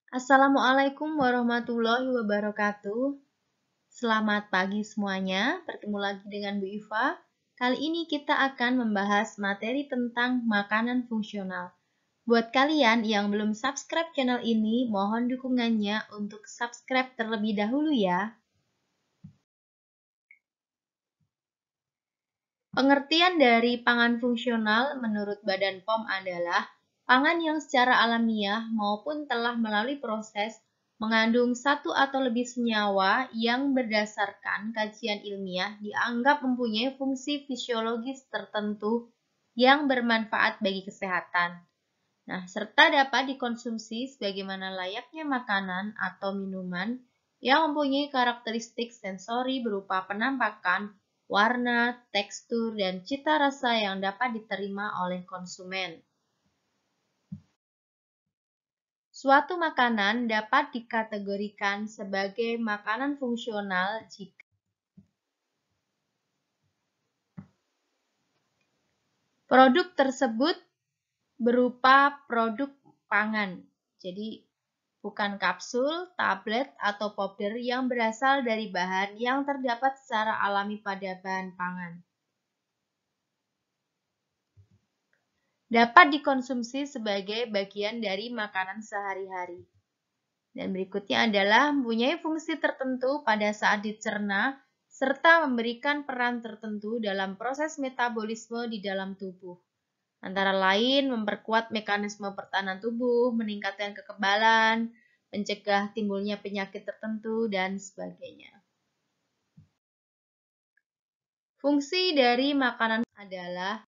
Assalamualaikum warahmatullahi wabarakatuh. Selamat pagi semuanya, bertemu lagi dengan Bu Iva. Kali ini kita akan membahas materi tentang makanan fungsional. Buat kalian yang belum subscribe channel ini, mohon dukungannya untuk subscribe terlebih dahulu ya. Pengertian dari pangan fungsional menurut Badan POM adalah pangan yang secara alamiah maupun telah melalui proses mengandung satu atau lebih senyawa yang berdasarkan kajian ilmiah dianggap mempunyai fungsi fisiologis tertentu yang bermanfaat bagi kesehatan. Nah, serta dapat dikonsumsi sebagaimana layaknya makanan atau minuman yang mempunyai karakteristik sensori berupa penampakan, warna, tekstur, dan cita rasa yang dapat diterima oleh konsumen. Suatu makanan dapat dikategorikan sebagai makanan fungsional jika produk tersebut berupa produk pangan. Jadi, bukan kapsul, tablet, atau powder yang berasal dari bahan yang terdapat secara alami pada bahan pangan. Dapat dikonsumsi sebagai bagian dari makanan sehari-hari. Dan berikutnya adalah mempunyai fungsi tertentu pada saat dicerna, serta memberikan peran tertentu dalam proses metabolisme di dalam tubuh. Antara lain memperkuat mekanisme pertahanan tubuh, meningkatkan kekebalan, mencegah timbulnya penyakit tertentu, dan sebagainya. Fungsi dari makanan adalah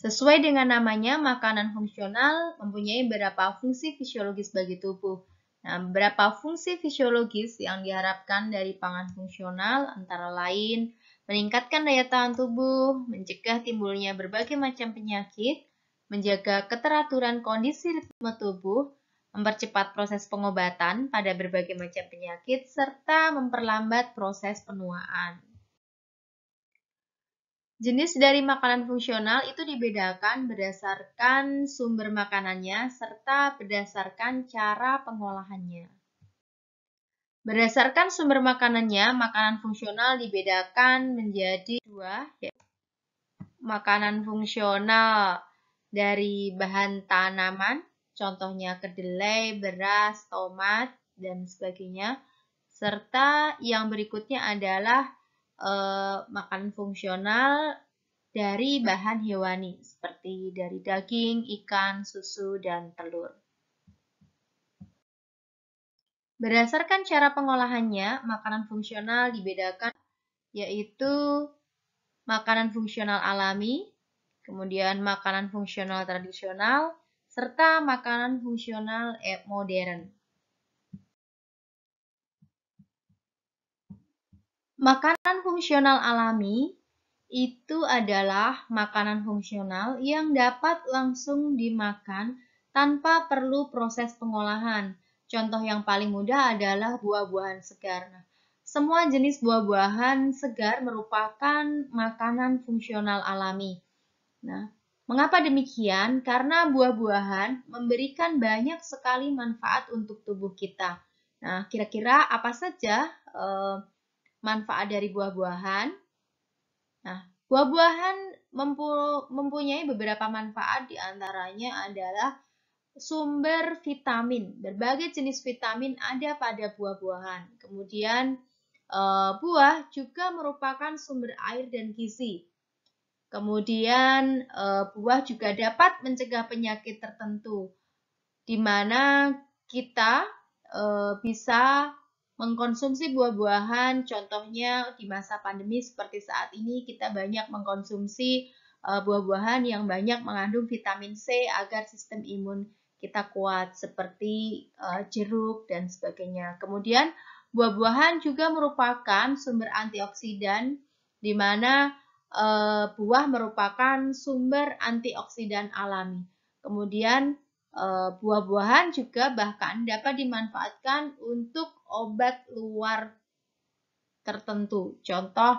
sesuai dengan namanya, makanan fungsional mempunyai beberapa fungsi fisiologis bagi tubuh. Nah, beberapa fungsi fisiologis yang diharapkan dari pangan fungsional antara lain meningkatkan daya tahan tubuh, mencegah timbulnya berbagai macam penyakit, menjaga keteraturan kondisi ritme tubuh, mempercepat proses pengobatan pada berbagai macam penyakit, serta memperlambat proses penuaan. Jenis dari makanan fungsional itu dibedakan berdasarkan sumber makanannya serta berdasarkan cara pengolahannya. Berdasarkan sumber makanannya, makanan fungsional dibedakan menjadi dua, yaitu makanan fungsional dari bahan tanaman, contohnya kedelai, beras, tomat, dan sebagainya. Serta yang berikutnya adalah makanan fungsional dari bahan hewani, seperti dari daging, ikan, susu, dan telur. Berdasarkan cara pengolahannya, makanan fungsional dibedakan yaitu makanan fungsional alami, kemudian makanan fungsional tradisional, serta makanan fungsional modern. Makanan fungsional alami itu adalah makanan fungsional yang dapat langsung dimakan tanpa perlu proses pengolahan. Contoh yang paling mudah adalah buah-buahan segar. Nah, semua jenis buah-buahan segar merupakan makanan fungsional alami. Nah, mengapa demikian? Karena buah-buahan memberikan banyak sekali manfaat untuk tubuh kita. Nah, kira-kira apa saja manfaat dari buah-buahan? Nah, buah-buahan mempunyai beberapa manfaat, diantaranya adalah sumber vitamin. Berbagai jenis vitamin ada pada buah-buahan. Kemudian, buah juga merupakan sumber air dan gizi. Kemudian, buah juga dapat mencegah penyakit tertentu, di mana kita bisa mengkonsumsi buah-buahan, contohnya di masa pandemi seperti saat ini kita banyak mengkonsumsi buah-buahan yang banyak mengandung vitamin C agar sistem imun kita kuat, seperti jeruk dan sebagainya. Kemudian buah-buahan juga merupakan sumber antioksidan, di mana buah merupakan sumber antioksidan alami. Kemudian buah-buahan juga bahkan dapat dimanfaatkan untuk obat luar tertentu. Contoh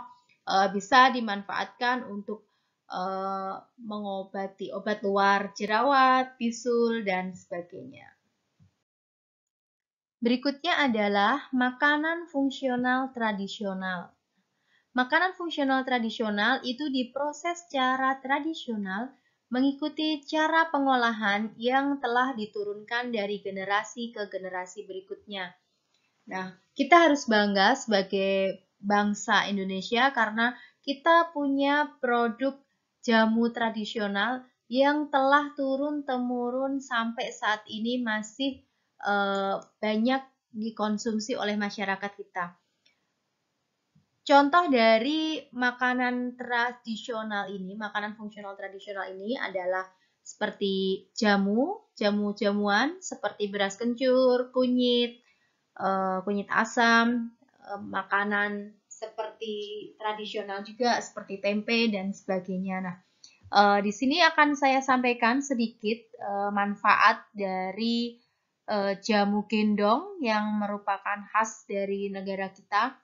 bisa dimanfaatkan untuk mengobati obat luar jerawat, bisul, dan sebagainya. Berikutnya adalah makanan fungsional tradisional. Makanan fungsional tradisional itu diproses secara tradisional mengikuti cara pengolahan yang telah diturunkan dari generasi ke generasi berikutnya. Nah, kita harus bangga sebagai bangsa Indonesia karena kita punya produk jamu tradisional yang telah turun-temurun sampai saat ini masih banyak dikonsumsi oleh masyarakat kita. Contoh dari makanan tradisional ini, makanan fungsional tradisional ini adalah seperti jamu-jamuan seperti beras kencur, kunyit asam, makanan seperti tradisional juga seperti tempe dan sebagainya. Nah, di sini akan saya sampaikan sedikit manfaat dari jamu gendong yang merupakan khas dari negara kita.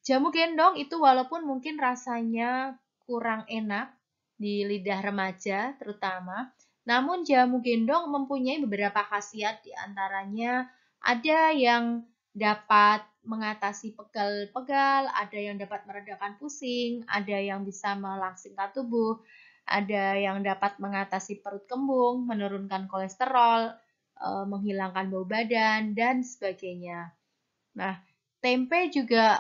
Jamu gendong itu walaupun mungkin rasanya kurang enak di lidah remaja terutama, namun jamu gendong mempunyai beberapa khasiat, di antaranya ada yang dapat mengatasi pegal-pegal, ada yang dapat meredakan pusing, ada yang bisa melangsingkan tubuh, ada yang dapat mengatasi perut kembung, menurunkan kolesterol, menghilangkan bau badan, dan sebagainya. Nah, tempe juga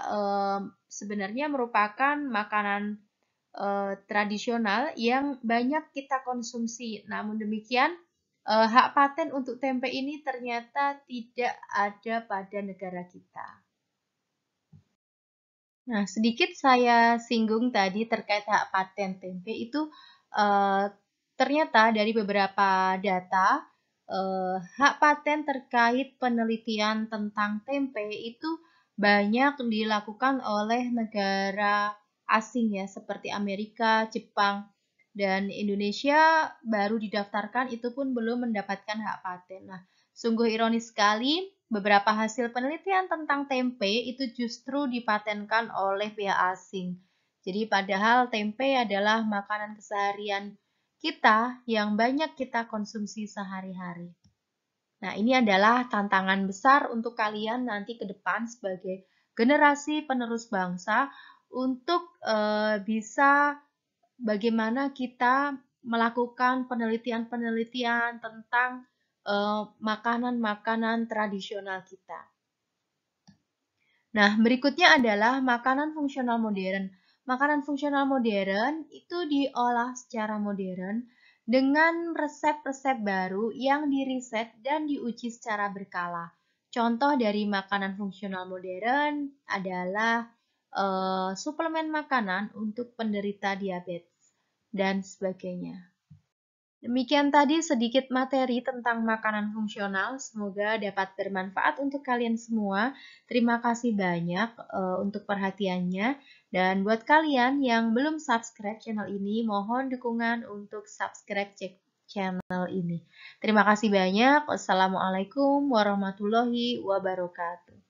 sebenarnya merupakan makanan tradisional yang banyak kita konsumsi. Namun demikian, hak paten untuk tempe ini ternyata tidak ada pada negara kita. Nah, sedikit saya singgung tadi terkait hak paten tempe itu ternyata dari beberapa data hak paten terkait penelitian tentang tempe itu banyak dilakukan oleh negara asing ya, seperti Amerika, Jepang, dan Indonesia baru didaftarkan itu pun belum mendapatkan hak paten. Nah, sungguh ironis sekali, beberapa hasil penelitian tentang tempe itu justru dipatenkan oleh pihak asing. Jadi padahal tempe adalah makanan keseharian kita yang banyak kita konsumsi sehari-hari. Nah, ini adalah tantangan besar untuk kalian nanti ke depan sebagai generasi penerus bangsa untuk bisa bagaimana kita melakukan penelitian-penelitian tentang makanan-makanan tradisional kita. Nah, berikutnya adalah makanan fungsional modern. Makanan fungsional modern itu diolah secara modern dengan resep-resep baru yang diriset dan diuji secara berkala. Contoh dari makanan fungsional modern adalah suplemen makanan untuk penderita diabetes dan sebagainya. Demikian tadi sedikit materi tentang makanan fungsional. Semoga dapat bermanfaat untuk kalian semua. Terima kasih banyak untuk perhatiannya. Dan buat kalian yang belum subscribe channel ini, mohon dukungan untuk subscribe channel ini. Terima kasih banyak. Wassalamualaikum warahmatullahi wabarakatuh.